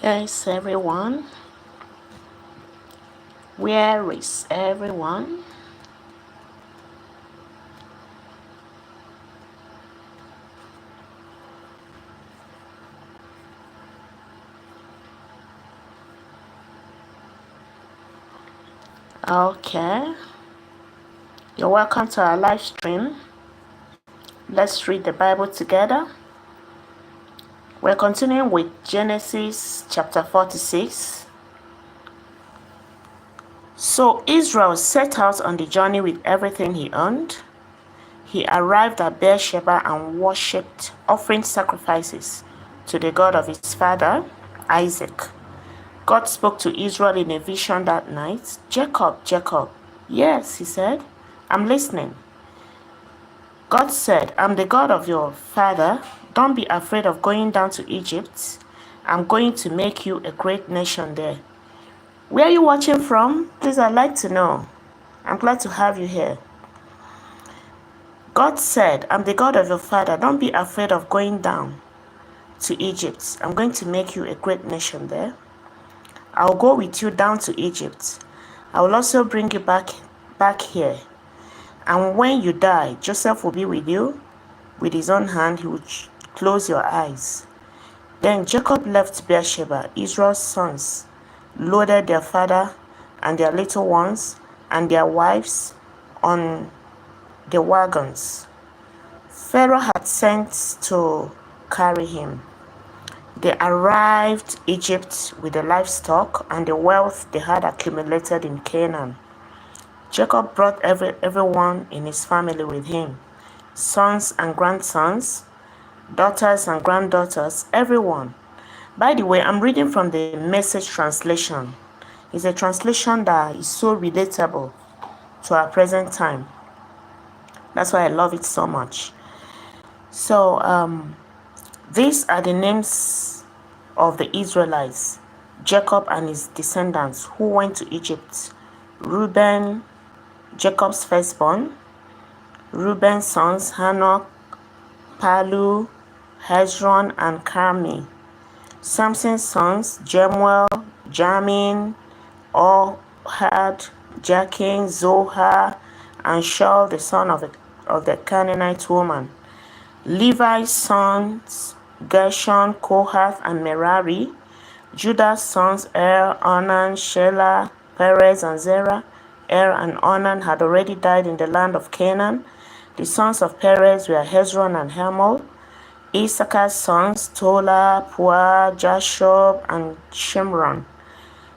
Yes, everyone. Where is everyone? Okay. You're welcome to our live stream. Let's read the Bible together. We're continuing with Genesis chapter 46. So Israel set out on the journey with everything he owned. He arrived at Beersheba and worshipped, offering sacrifices to the God of his father, Isaac. God spoke to Israel in a vision that night. Jacob, Jacob. Yes, he said. I'm listening. God said, I'm the God of your father. Don't be afraid of going down to Egypt. I'm going to make you a great nation there. Where are you watching from? Please, I'd like to know. I'm glad to have you here. God said, I'm the God of your father. Don't be afraid of going down to Egypt. I'm going to make you a great nation there. I'll go with you down to Egypt. I will also bring you back here. And when you die, Joseph will be with you. With his own hand, he will close your eyes. Then Jacob left Beersheba. Israel's sons loaded their father and their little ones and their wives on the wagons Pharaoh had sent to carry him. They arrived Egypt with the livestock and the wealth they had accumulated in Canaan. Jacob brought everyone in his family with him, sons and grandsons, daughters and granddaughters, everyone. By the way, I'm reading from the Message translation. It's a translation that is so relatable to our present time. That's why I love it so much. So, these are the names of the Israelites, Jacob and his descendants who went to Egypt. Reuben, Jacob's firstborn. Reuben's sons, Hanok, Palu, Hezron, and Carmi. Samson's sons, Jemuel, Jamin, Ohad, Jachin, Zohar, and Shaul, the son of the Canaanite woman. Levi's sons, Gershon, Kohath, and Merari. Judah's sons, Onan, Shelah, Perez, and Zerah. And Onan had already died in the land of Canaan. The sons of Perez were Hezron and Hamul. Issachar's sons, Tola, Puah, Jashub, and Shimron.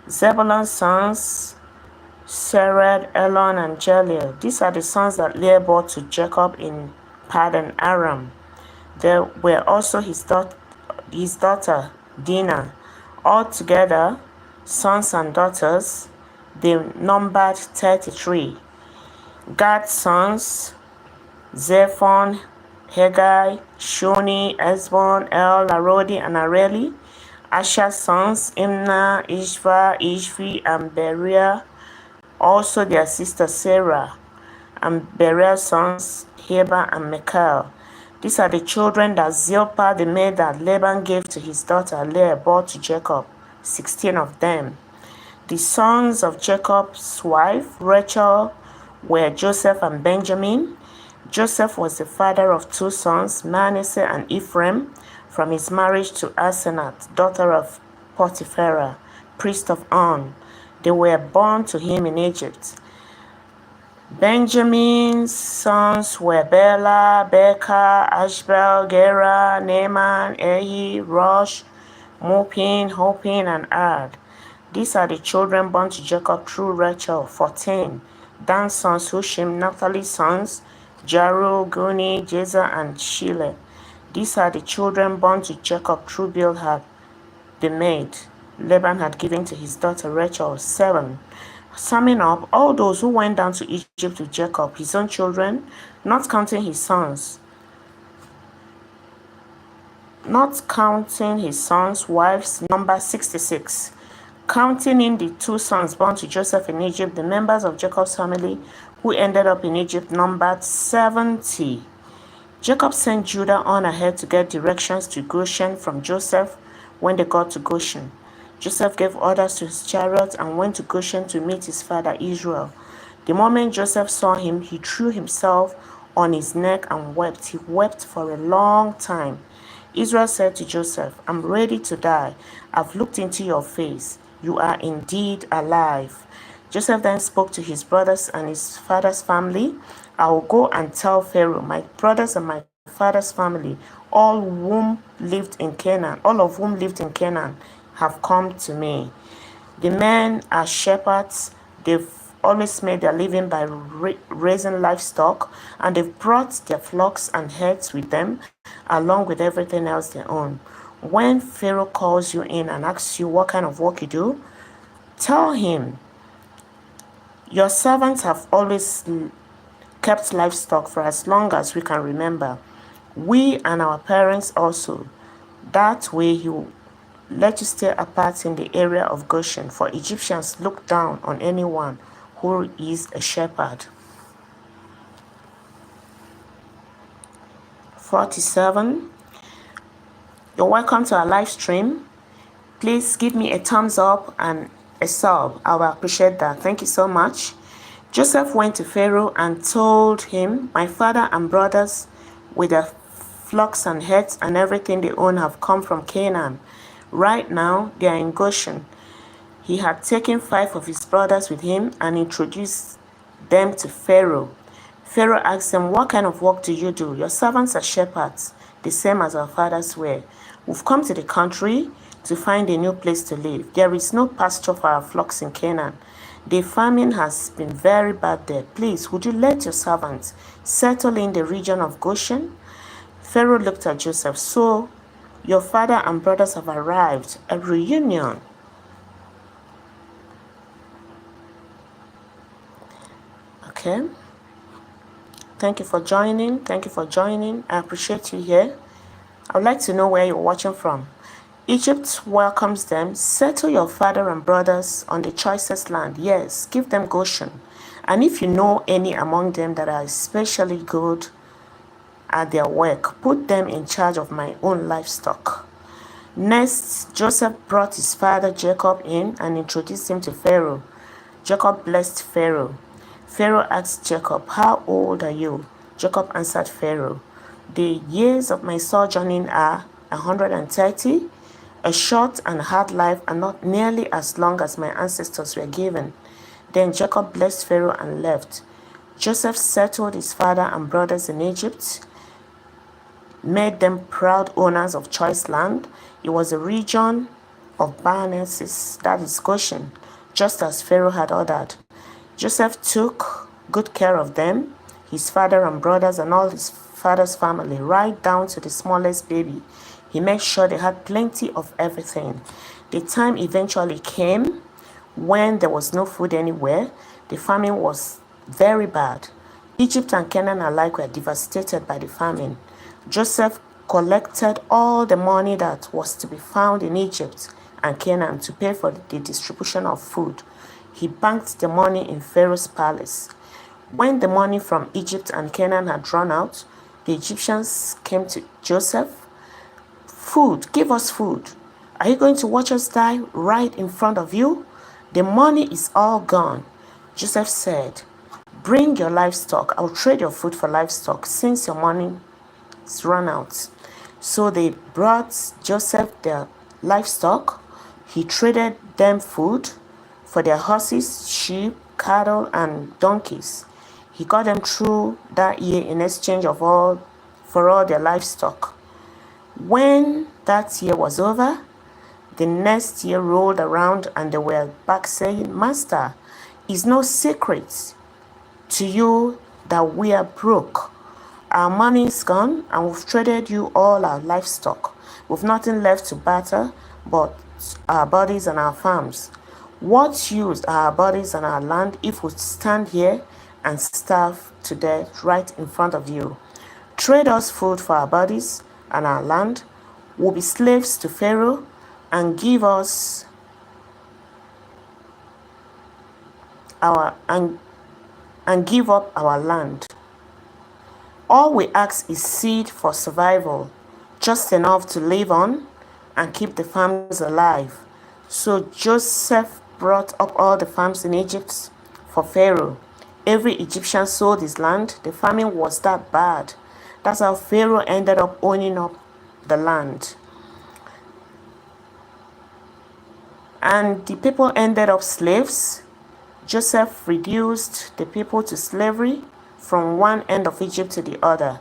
Zebulun's sons, Sered, Elon, and Jeliel. These are the sons that Leah bore to Jacob in Paddan Aram. There were also his daughter Dinah. Altogether, sons and daughters, they numbered 33. Gad's sons, Zephon, Haggai, Shuni, Esbon, El, Arodi, and Areli. Asher's sons, Imnah, Ishva, Ishvi, and Beriah. Also their sister Sarah, and Beriah's sons, Heber and Michal. These are the children that Zilpah, the maid that Laban gave to his daughter Leah, bore to Jacob, 16 of them. The sons of Jacob's wife, Rachel, were Joseph and Benjamin. Joseph was the father of two sons, Manasseh and Ephraim, from his marriage to Asenath, daughter of Potipharah, priest of On. They were born to him in Egypt. Benjamin's sons were Bela, Becca, Ashbel, Gera, Naaman, Ehi, Rosh, Mopin, Hopin, and Ard. These are the children born to Jacob through Rachel, 14. Dan's sons, Hushim, Naphtali's sons, Jaru, Guni, Jeza, and Shile. These are the children born to Jacob through Bilhah, the maid Laban had given to his daughter Rachel, 7. Summing up, all those who went down to Egypt with Jacob, his own children, not counting his sons, wives, number 66. Counting in the two sons born to Joseph in Egypt, the members of Jacob's family who ended up in Egypt numbered 70. Jacob sent Judah on ahead to get directions to Goshen from Joseph when they got to Goshen. Joseph gave orders to his chariot and went to Goshen to meet his father Israel. The moment Joseph saw him, he threw himself on his neck and wept. He wept for a long time. Israel said to Joseph, I'm ready to die. I've looked into your face. You are indeed alive. Joseph then spoke to his brothers and his father's family. I will go and tell Pharaoh, my brothers and my father's family, all of whom lived in Canaan, have come to me. The men are shepherds. They've always made their living by raising livestock, and they've brought their flocks and herds with them, along with everything else they own. When Pharaoh calls you in and asks you what kind of work you do, tell him, your servants have always kept livestock for as long as we can remember. We and our parents also. That way he will let you stay apart in the area of Goshen, for Egyptians look down on anyone who is a shepherd. 47. You're welcome to our live stream. Please give me a thumbs up and a sub. I will appreciate that. Thank you so much. Joseph went to Pharaoh and told him, my father and brothers with their flocks and herds and everything they own have come from Canaan. Right now, they are in Goshen. He had taken 5 of his brothers with him and introduced them to Pharaoh. Pharaoh asked them, what kind of work do you do? Your servants are shepherds, the same as our fathers were. We've come to the country to find a new place to live. There is no pasture for our flocks in Canaan. The famine has been very bad there. Please, would you let your servants settle in the region of Goshen? Pharaoh looked at Joseph. So, your father and brothers have arrived. A reunion. Okay. Thank you for joining. Thank you for joining. I appreciate you here. I would like to know where you're watching from. Egypt welcomes them. Settle your father and brothers on the choicest land. Yes, give them Goshen. And if you know any among them that are especially good at their work, put them in charge of my own livestock. Next, Joseph brought his father Jacob in and introduced him to Pharaoh. Jacob blessed Pharaoh. Pharaoh asked Jacob, how old are you? Jacob answered Pharaoh, the years of my sojourning are 130, a short and hard life and not nearly as long as my ancestors were given. Then Jacob blessed Pharaoh and left. Joseph settled his father and brothers in Egypt, made them proud owners of choice land. It was a region of barrenness, that is Goshen, just as Pharaoh had ordered. Joseph took good care of them, his father and brothers and all his father's family, right down to the smallest baby. He made sure they had plenty of everything. The time eventually came when there was no food anywhere. The famine was very bad. Egypt and Canaan alike were devastated by the famine. Joseph collected all the money that was to be found in Egypt and Canaan to pay for the distribution of food. He banked the money in Pharaoh's palace. When the money from Egypt and Canaan had run out, the Egyptians came to Joseph. Food, give us food. Are you going to watch us die right in front of you? The money is all gone. Joseph said, bring your livestock. I'll trade your food for livestock since your money is run out. So they brought Joseph their livestock. He traded them food for their horses, sheep, cattle, and donkeys. He got them through that year in exchange for all their livestock. When that year was over, the next year rolled around and they were back saying, Master, it's no secret to you that we are broke. Our money is gone and we've traded you all our livestock. We've nothing left to barter but our bodies and our farms. What use are our bodies and our land if we stand here and starve to death right in front of you? Trade us food for our bodies and our land. We'll be slaves to Pharaoh and give us and give up our land. All we ask is seed for survival, just enough to live on and keep the farms alive. So Joseph brought up all the farms in Egypt for Pharaoh. Every Egyptian sold his land. The famine was that bad. That's how Pharaoh ended up owning up the land. And the people ended up slaves. Joseph reduced the people to slavery from one end of Egypt to the other.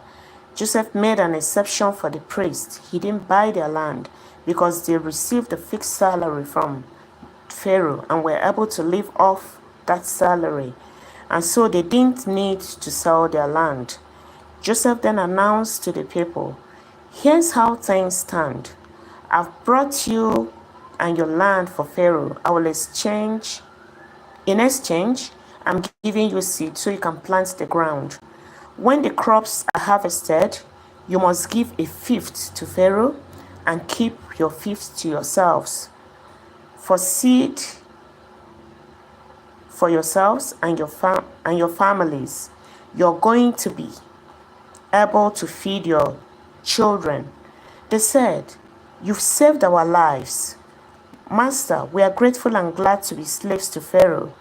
Joseph made an exception for the priests. He didn't buy their land because they received a fixed salary from Pharaoh and were able to live off that salary. And so they didn't need to sell their land. Joseph then announced to the people, "Here's how things stand. I've brought you and your land for Pharaoh. In exchange, I'm giving you seed so you can plant the ground. When the crops are harvested, you must give a fifth to Pharaoh and keep your fifth to yourselves. For seed for yourselves and your families, you're going to be able to feed your children." They said, "You've saved our lives. Master, we are grateful and glad to be slaves to Pharaoh."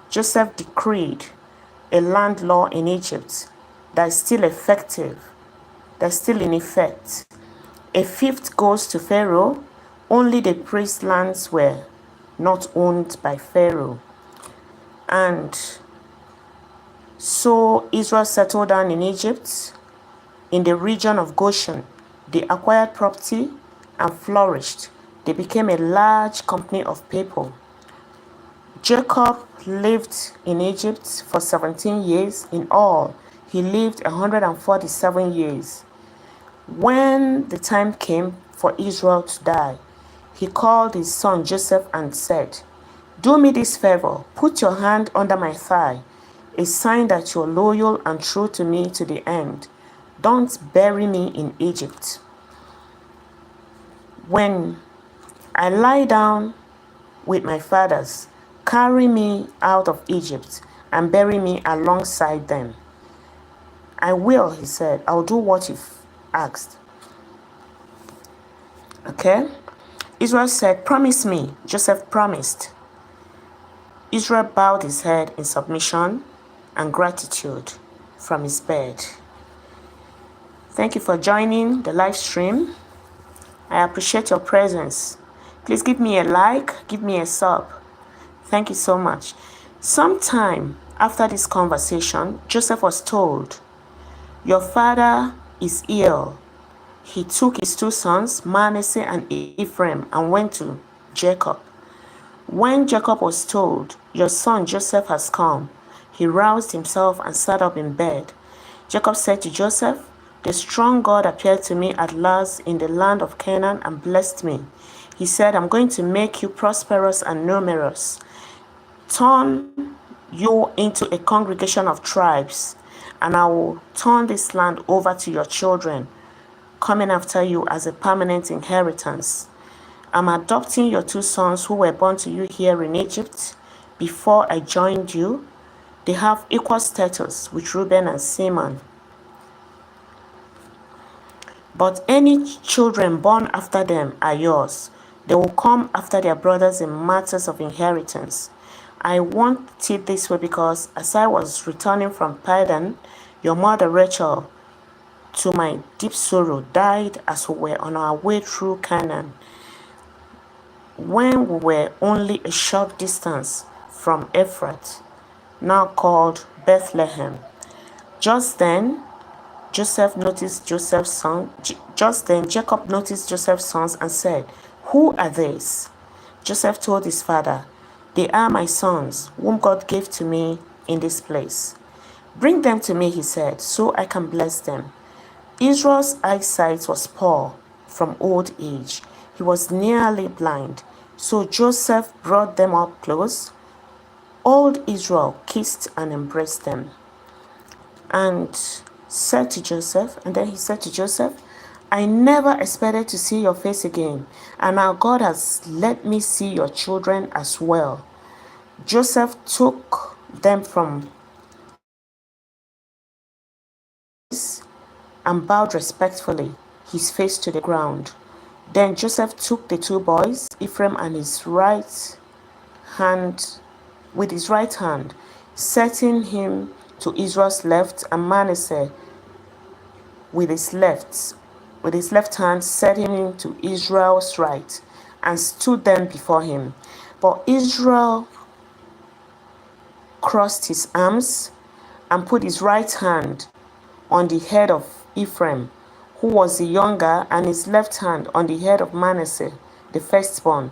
Joseph decreed a land law in Egypt that is still effective, that's still in effect. A fifth goes to Pharaoh. Only the priest lands were not owned by Pharaoh. And so Israel settled down in Egypt, in the region of Goshen. They acquired property and flourished. They became a large company of people. Jacob lived in Egypt for 17 years. In all, he lived 147 years. When the time came for Israel to die, he called his son Joseph and said, "Do me this favor, put your hand under my thigh, a sign that you're loyal and true to me to the end. Don't bury me in Egypt. When I lie down with my fathers, carry me out of Egypt and bury me alongside them." "I will," he said. "I'll do what you've asked." Okay? Israel said, "Promise me." Joseph promised. Israel bowed his head in submission and gratitude from his bed. Thank you for joining the live stream. I appreciate your presence. Please give me a like, give me a sub. Thank you so much. Sometime after this conversation, Joseph was told, "Your father is ill." He took his two sons, Manasseh and Ephraim, and went to Jacob. When Jacob was told, "Your son Joseph has come," he roused himself and sat up in bed. Jacob said to Joseph, "The strong God appeared to me at last in the land of Canaan and blessed me. He said, 'I'm going to make you prosperous and numerous, turn you into a congregation of tribes, and I will turn this land over to your children coming after you as a permanent inheritance. I'm adopting your two sons who were born to you here in Egypt before I joined you. They have equal status with Reuben and Simeon. But any children born after them are yours. They will come after their brothers in matters of inheritance. I want it this way because as I was returning from Padan, your mother Rachel, to my deep sorrow, died as we were on our way through Canaan, when we were only a short distance from Ephrath, now called Bethlehem." Just then Jacob noticed Joseph's sons and said, "Who are these?" Joseph told his father, "They are my sons, whom God gave to me in this place. Bring them to me," he said, "so I can bless them." Israel's eyesight was poor from old age. He was nearly blind. So Joseph brought them up close. Old Israel kissed and embraced them and then he said to Joseph, "I never expected to see your face again, and now God has let me see your children as well." Joseph took them from and bowed respectfully, his face to the ground. Then Joseph took the two boys, Ephraim and his right hand, with his right hand, setting him to Israel's left, and Manasseh with his left hand, set him to Israel's right, and stood them before him. But Israel crossed his arms and put his right hand on the head of Ephraim, who was the younger, and his left hand on the head of Manasseh, the firstborn.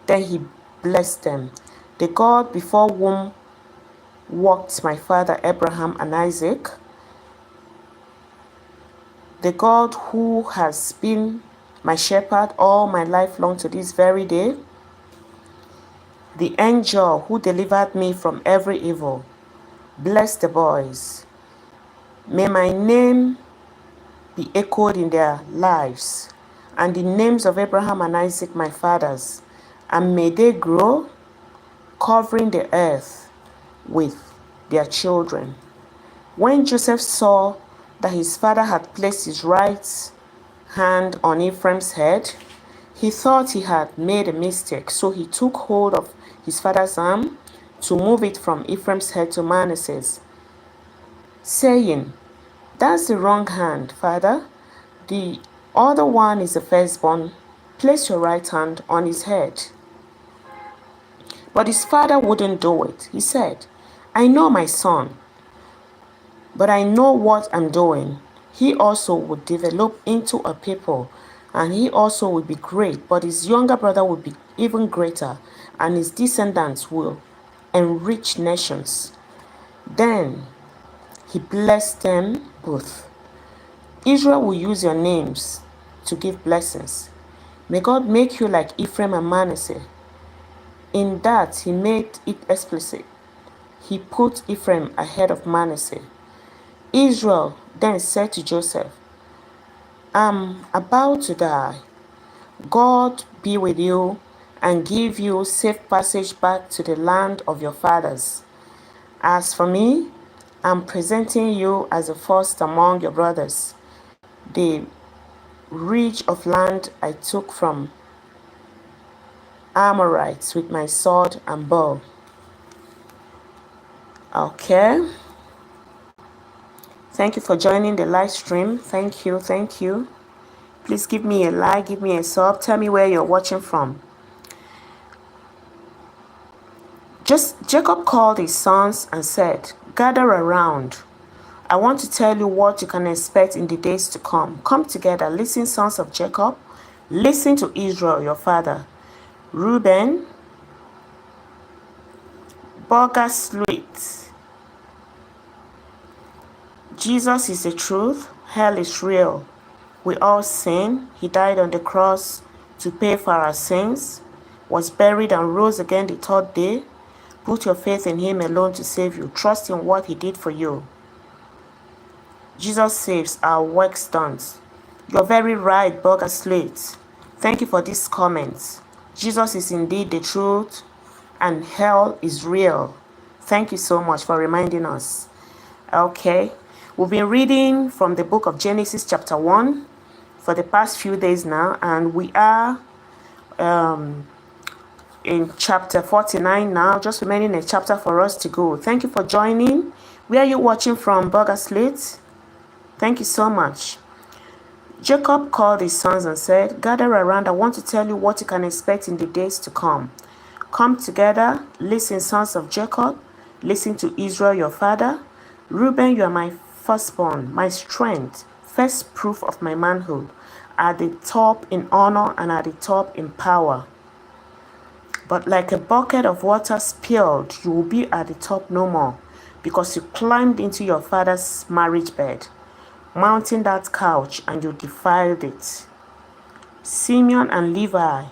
Then he blessed them. The God before whom walked my father Abraham and Isaac, the God who has been my shepherd all my life long to this very day, the angel who delivered me from every evil, bless the boys. May my name be echoed in their lives, and the names of Abraham and Isaac my fathers, and may they grow, covering the earth with their children. When Joseph saw that his father had placed his right hand on Ephraim's head, he thought he had made a mistake, so he took hold of his father's arm to move it from Ephraim's head to Manasseh's, saying, "That's the wrong hand, father. The other one is the firstborn. Place your right hand on his head." But his father wouldn't do it. He said, "I know my son, but I know what I'm doing. He also would develop into a people, and he also will be great, but his younger brother will be even greater, and his descendants will enrich nations." Then he blessed them both. Israel will use your names to give blessings. May God make you like Ephraim and Manasseh. In that he made it explicit. He put Ephraim ahead of Manasseh. Israel then said to Joseph, "I'm about to die. God be with you and give you safe passage back to the land of your fathers. As for me, I'm presenting you as the first among your brothers, the ridge of land I took from Amorites with my sword and bow." Okay. Thank you for joining the live stream. Thank you. Thank you. Please give me a like, give me a sub. Tell me where you're watching from. Jacob called his sons and said, "Gather around. I want to tell you what you can expect in the days to come. Come together, listen, sons of Jacob. Listen to Israel, your father. Reuben, Bogasluit. Jesus is the truth. Hell is real. We all sin. He died on the cross to pay for our sins, was buried and rose again the third day. Put your faith in him alone to save you. Trust in what he did for you. Jesus saves, our works done." You're very right, Bogasluit. Thank you for this comment. Jesus is indeed the truth, and hell is real. Thank you so much for reminding us. Okay, we've been reading from the book of Genesis chapter 1 for the past few days now, and we are in chapter 49 now, just remaining a chapter for us to go. Thank you for joining. Where are you watching from, Bogasluit? Thank you so much. Jacob called his sons and said, "Gather around. I want to tell you what you can expect in the days to come. Come together. Listen, sons of Jacob. Listen to Israel, your father. Reuben, you are my firstborn, my strength, first proof of my manhood, at the top in honor and at the top in power. But like a bucket of water spilled, you will be at the top no more, because you climbed into your father's marriage bed, mounting that couch, and you defiled it. Simeon and Levi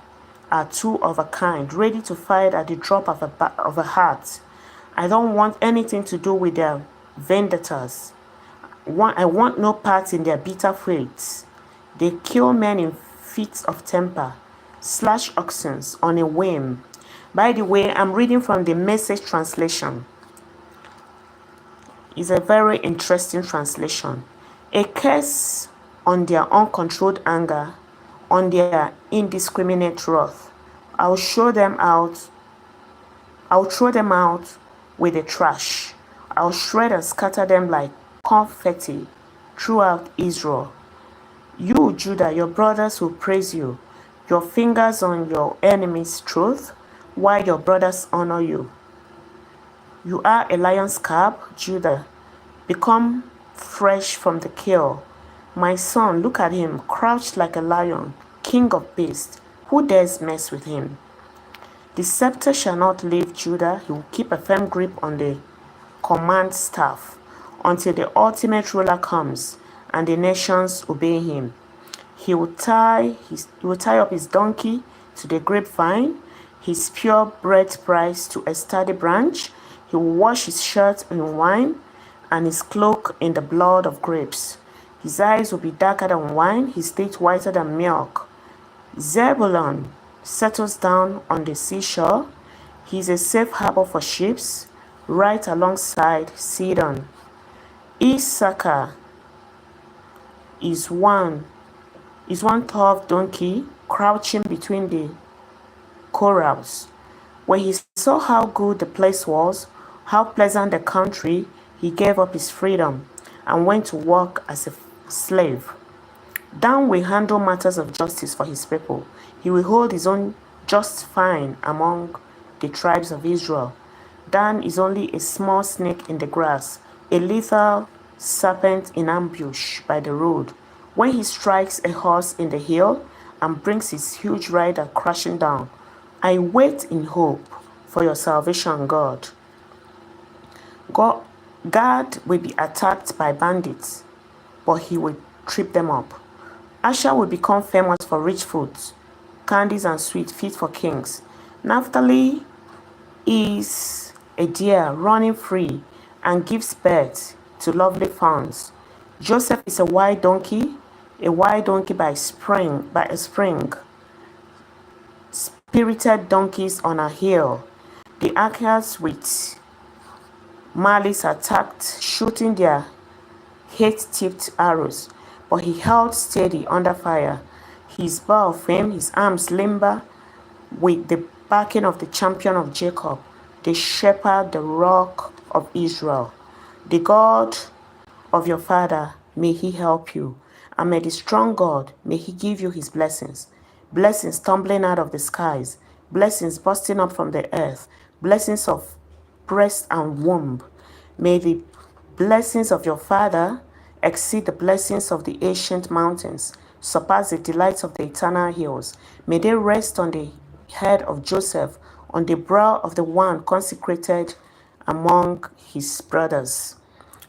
are two of a kind, ready to fight at the drop of a hat. I don't want anything to do with their vendettas. I want no part in their bitter fates. They kill men in fits of temper, slash oxen on a whim." By the way, I'm reading from the Message translation. It's a very interesting translation. "A curse on their uncontrolled anger, on their indiscriminate wrath. I'll throw them out with the trash. I'll shred and scatter them like confetti throughout Israel. You, Judah, your brothers will praise you, your fingers on your enemies' throat, while your brothers honor you. You are a lion's cub, Judah. Become fresh from the kill. My son, look at him, crouched like a lion, king of beasts. Who dares mess with him? The scepter shall not leave Judah. He will keep a firm grip on the command staff until the ultimate ruler comes and the nations obey him. He will tie up his donkey to the grapevine, his purebred prize to a sturdy branch. He will wash his shirt in wine and his cloak in the blood of grapes. His eyes will be darker than wine, his teeth whiter than milk. Zebulun settles down on the seashore. He is a safe harbor for ships, right alongside Sidon. Issachar is one tough donkey crouching between the corrals. When he saw how good the place was, how pleasant the country, he gave up his freedom and went to work as a slave. Dan will handle matters of justice for his people. He will hold his own just fine among the tribes of Israel. Dan is only a small snake in the grass, a lethal serpent in ambush by the road. When he strikes a horse in the hill and brings his huge rider crashing down, I wait in hope for your salvation, God. God will be attacked by bandits, but he will trip them up. Asher will become famous for rich foods, candies and sweet fit for kings. Naphtali is a deer running free and gives birth to lovely fawns. Joseph is a wild donkey by a spring. Spirited donkeys on a hill. The Achaeans with malice attacked, shooting their hate-tipped arrows, but he held steady under fire. His bow of fame, his arms limber with the backing of the champion of Jacob, the shepherd, the rock of Israel. The God of your father, may he help you, and may the strong God, may he give you his blessings. Blessings tumbling out of the skies, blessings bursting up from the earth, blessings of breast and womb. May the blessings of your father exceed the blessings of the ancient mountains, surpass the delights of the eternal hills. May they rest on the head of Joseph, on the brow of the one consecrated among his brothers.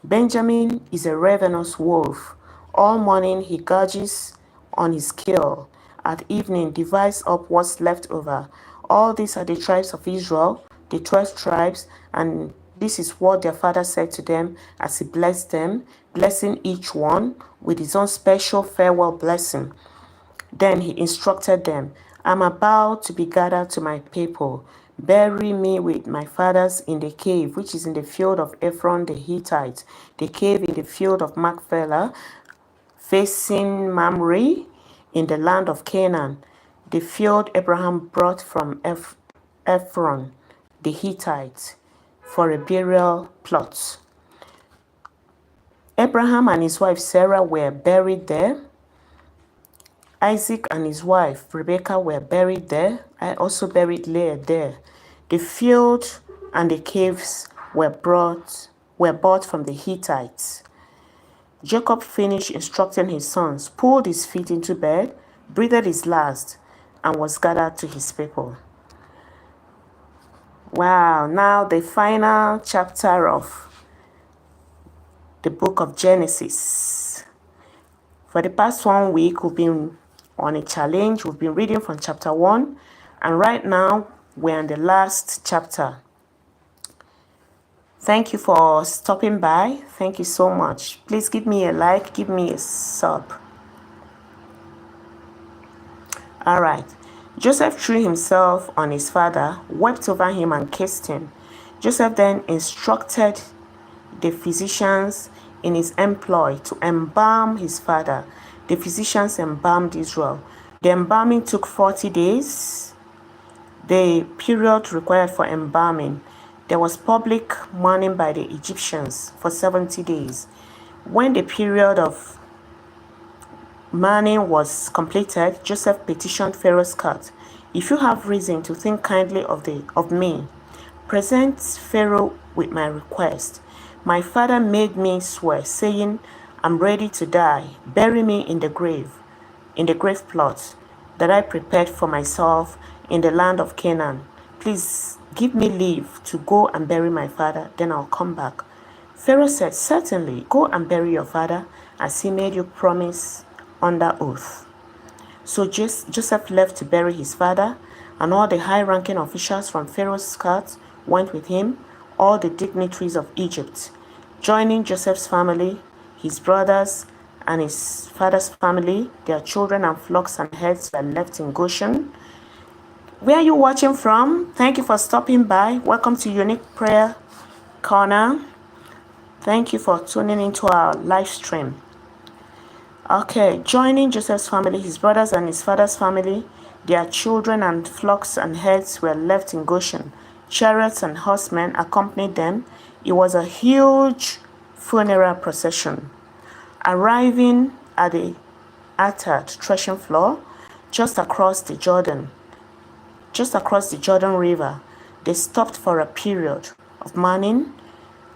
Benjamin is a ravenous wolf. All morning he gorges on his kill. At evening divides up what's left over. All these are the tribes of Israel, the 12 tribes, and this is what their father said to them as he blessed them, blessing each one with his own special farewell blessing. Then he instructed them, I'm about to be gathered to my people. Bury me with my fathers in the cave, which is in the field of Ephron the Hittite, the cave in the field of Machpelah, facing Mamre, in the land of Canaan, the field Abraham brought from Ephron the Hittite for a burial plot. Abraham and his wife Sarah were buried there. Isaac and his wife Rebekah were buried there. I also buried Leah there. The field and the caves were bought from the Hittites. Jacob finished instructing his sons, pulled his feet into bed, breathed his last, and was gathered to his people. Wow, now the final chapter of the book of Genesis. For the past 1 week, we've been on a challenge. We've been reading from chapter 1, and right now we're in the last chapter. Thank you for stopping by. Thank you so much. Please give me a like, give me a sub. All right. Joseph threw himself on his father, wept over him, and kissed him. Joseph then instructed the physicians in his employ to embalm his father. The physicians embalmed Israel. The embalming took 40 days. The period required for embalming, there was public mourning by the Egyptians for 70 days. When the period of mourning was completed, Joseph petitioned Pharaoh's court, "If you have reason to think kindly of me, present Pharaoh with my request. My father made me swear, saying, I'm ready to die. Bury me in the grave plot that I prepared for myself in the land of Canaan. Please give me leave to go and bury my father, then I'll come back." Pharaoh said, "Certainly, go and bury your father, as he made you promise under oath." So Joseph left to bury his father, and all the high-ranking officials from Pharaoh's court went with him, all the dignitaries of Egypt. Joining Joseph's family, his brothers, and his father's family, their children and flocks and herds were left in Goshen. Where are you watching from? Thank you for stopping by. Welcome to Unique Prayer Corner. Thank you for tuning into our live stream. Okay, joining Joseph's family, his brothers and his father's family, their children and flocks and herds were left in Goshen. Chariots and horsemen accompanied them. It was a huge funeral procession. Arriving at the Atad threshing floor, just across the Jordan River, they stopped for a period of mourning,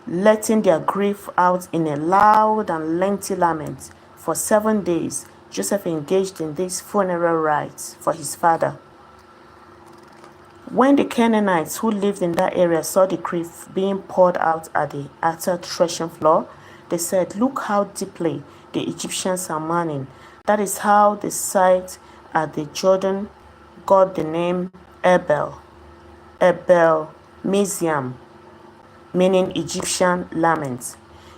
letting their grief out in a loud and lengthy lament. For 7 days, Joseph engaged in these funeral rites for his father. When the Canaanites who lived in that area saw the grief being poured out at the Atad threshing floor, they said, "Look how deeply the Egyptians are mourning." That is how the site at the Jordan got the name Ebel Mizraim, meaning Egyptian lament.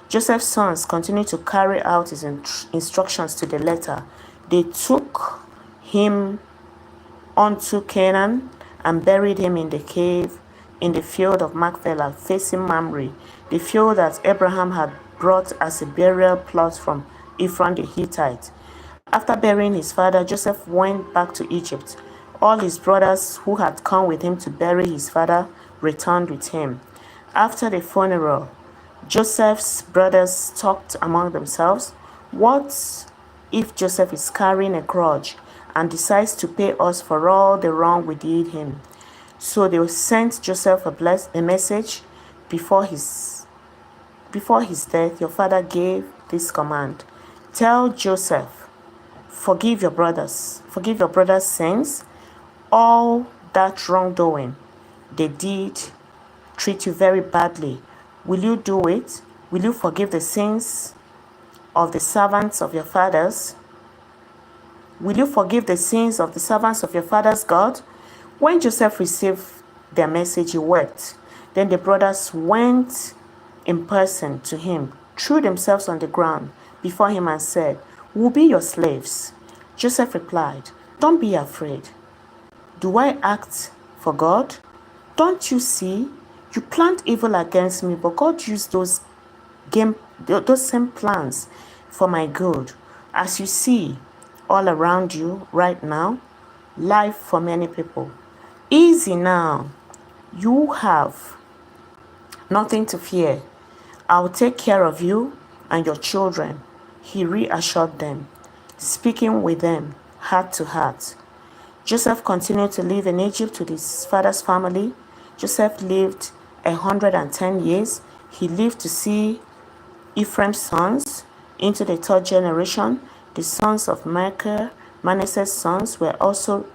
Joseph's sons continued to carry out his instructions to the letter. They took him onto Canaan and buried him in the cave in the field of Machpelah, facing Mamre, the field that Abraham had brought as a burial plot from Ephron the Hittite. After burying his father, Joseph went back to Egypt. All his brothers who had come with him to bury his father returned with him. After the funeral, Joseph's brothers talked among themselves, "What if Joseph is carrying a grudge and decides to pay us for all the wrong we did him?" So they sent Joseph a message before his death. Your father gave this command: "Tell Joseph, forgive your brothers' sins. All that wrongdoing they did treat you very badly. Will you do it? Will you forgive the sins of the servants of your fathers? Will you forgive the sins of the servants of your father's God?" When Joseph received their message, he wept. Then the brothers went in person to him, threw themselves on the ground before him and said, "We'll be your slaves." Joseph replied, "Don't be afraid. Do I act for God? Don't you see? You planned evil against me, but God used those same plans for my good. As you see all around you right now, life for many people. Easy now. You have nothing to fear. I'll take care of you and your children," he reassured them, speaking with them heart to heart. Joseph continued to live in Egypt with his father's family. Joseph lived 110 years. He lived to see Ephraim's sons into the third generation. The sons of Machir, Manasseh's sons, were also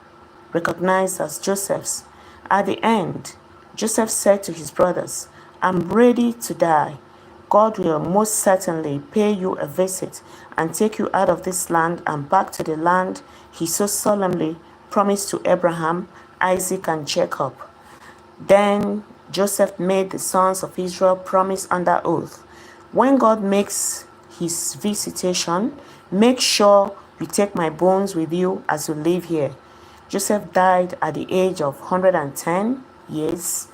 recognized as Joseph's. At the end, Joseph said to his brothers, "I'm ready to die. God will most certainly pay you a visit and take you out of this land and back to the land he so solemnly promised to Abraham, Isaac, and Jacob." Then Joseph made the sons of Israel promise under oath, "When God makes his visitation, make sure you take my bones with you as you live here." Joseph died at the age of 110 years.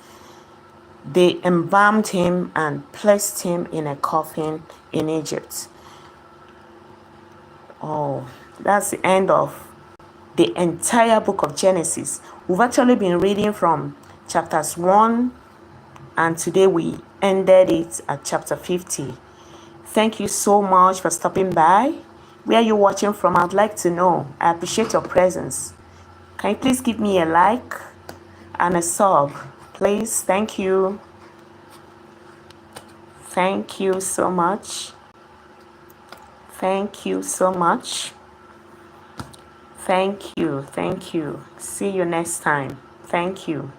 They embalmed him and placed him in a coffin in Egypt. Oh, that's the end of the entire book of Genesis. We've actually been reading from chapters 1, and today we ended it at chapter 50. Thank you so much for stopping by. Where are you watching from? I'd like to know. I appreciate your presence. Can you please give me a like and a sub, please? Thank you. Thank you so much. Thank you so much. Thank you. Thank you. See you next time. Thank you.